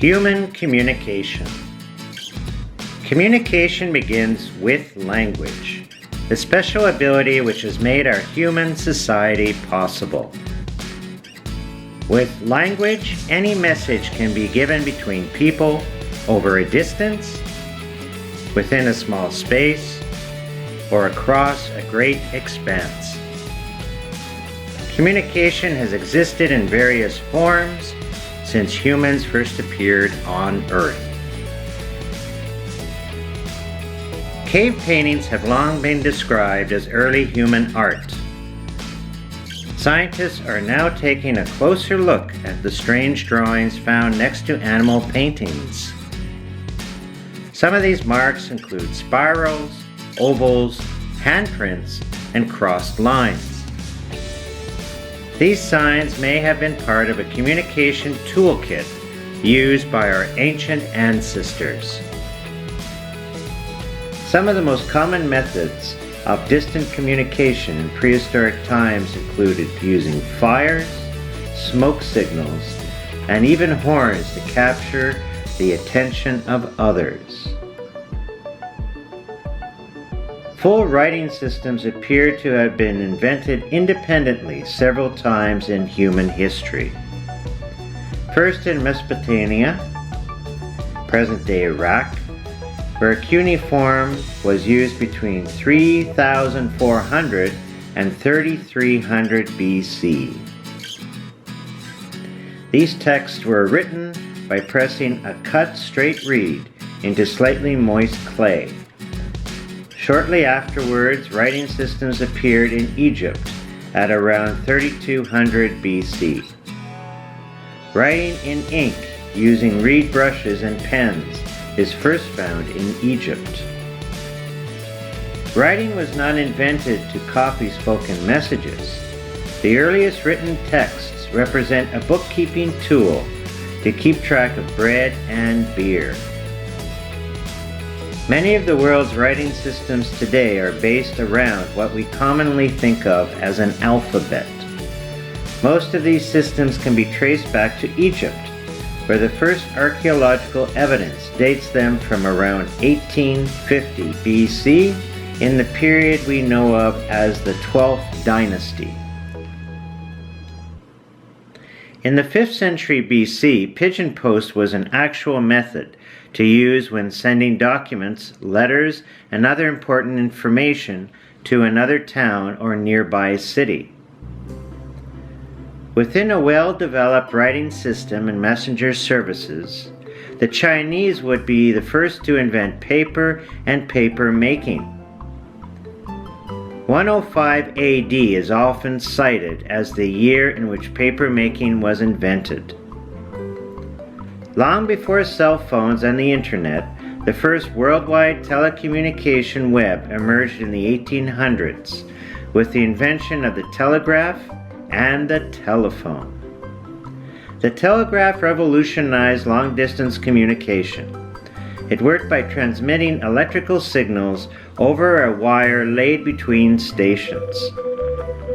Human communication. Communication begins with language, the special ability which has made our human society possible. With language, any message can be given between people over a distance, within a small space, or across a great expanse. Communication has existed in various forms since humans first appeared on Earth. Cave paintings have long been described as early human art. Scientists are now taking a closer look at the strange drawings found next to animal paintings. Some of these marks include spirals, ovals, handprints, and crossed lines. These signs may have been part of a communication toolkit used by our ancient ancestors. Some of the most common methods of distant communication in prehistoric times included using fires, smoke signals, and even horns to capture the attention of others. Full writing systems appear to have been invented independently several times in human history. First in Mesopotamia, present-day Iraq, where cuneiform was used between 3400 and 3300 BC. These texts were written by pressing a cut straight reed into slightly moist clay. Shortly afterwards, writing systems appeared in Egypt at around 3200 BC. Writing in ink using reed brushes and pens is first found in Egypt. Writing was not invented to copy spoken messages. The earliest written texts represent a bookkeeping tool to keep track of bread and beer. Many of the world's writing systems today are based around what we commonly think of as an alphabet. Most of these systems can be traced back to Egypt, where the first archaeological evidence dates them from around 1850 BC in the period we know of as the 12th dynasty. In the 5th century BC, pigeon post was an actual method to use when sending documents, letters, and other important information to another town or nearby city. Within a well-developed writing system and messenger services, the Chinese would be the first to invent paper and paper making. 105 AD is often cited as the year in which paper making was invented. Long before cell phones and the internet, the first worldwide telecommunication web emerged in the 1800s with the invention of the telegraph and the telephone. The telegraph revolutionized long-distance communication. It worked by transmitting electrical signals over a wire laid between stations.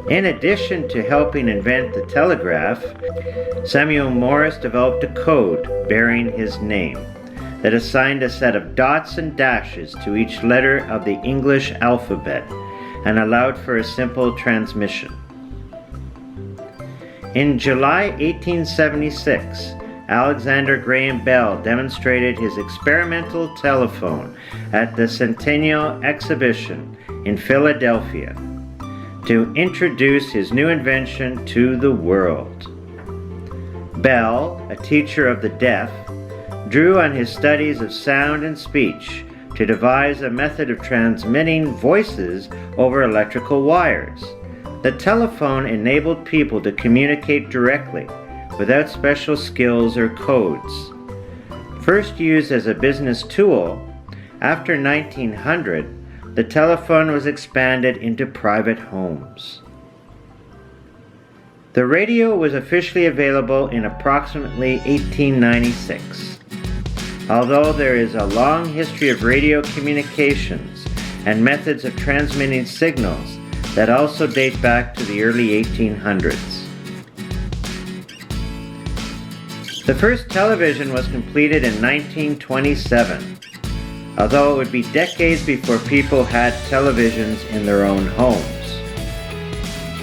In addition to helping invent the telegraph, Samuel Morse developed a code bearing his name that assigned a set of dots and dashes to each letter of the English alphabet and allowed for a simple transmission. In July 1876, Alexander Graham Bell demonstrated his experimental telephone at the Centennial Exhibition in Philadelphia to introduce his new invention to the world. Bell, a teacher of the deaf, drew on his studies of sound and speech to devise a method of transmitting voices over electrical wires. The telephone enabled people to communicate directly without special skills or codes. First used as a business tool, after 1900, the telephone was expanded into private homes. The radio was officially available in approximately 1896. Although there is a long history of radio communications and methods of transmitting signals that also date back to the early 1800s. The first television was completed in 1927, although it would be decades before people had televisions in their own homes.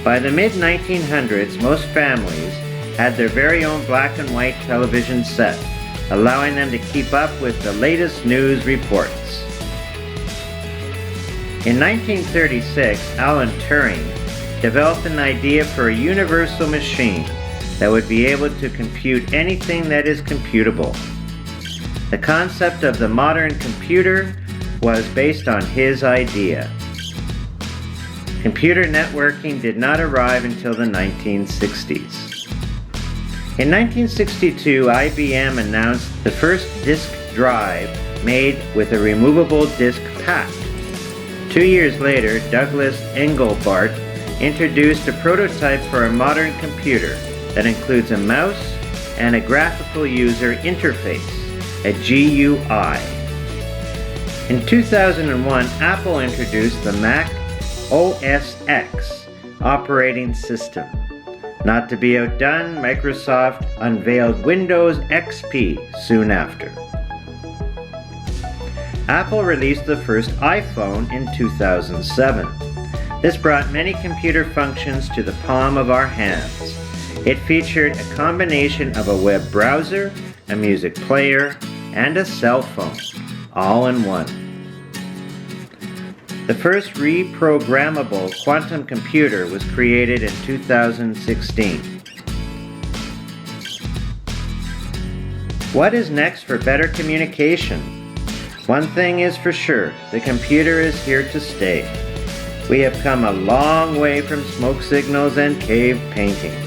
By the mid-1900s, most families had their very own black and white television set, allowing them to keep up with the latest news reports. In 1936, Alan Turing developed an idea for a universal machine that would be able to compute anything that is computable. The concept of the modern computer was based on his idea. Computer networking did not arrive until the 1960s. In 1962, IBM announced the first disk drive made with a removable disk pack. 2 years later, Douglas Engelbart introduced a prototype for a modern computer that includes a mouse and a graphical user interface, a GUI. In 2001, Apple introduced the Mac OS X operating system. Not to be outdone, Microsoft unveiled Windows XP soon after. Apple released the first iPhone in 2007. This brought many computer functions to the palm of our hands. It featured a combination of a web browser, a music player, and a cell phone, all in one. The first reprogrammable quantum computer was created in 2016. What is next for better communication? One thing is for sure, the computer is here to stay. We have come a long way from smoke signals and cave paintings.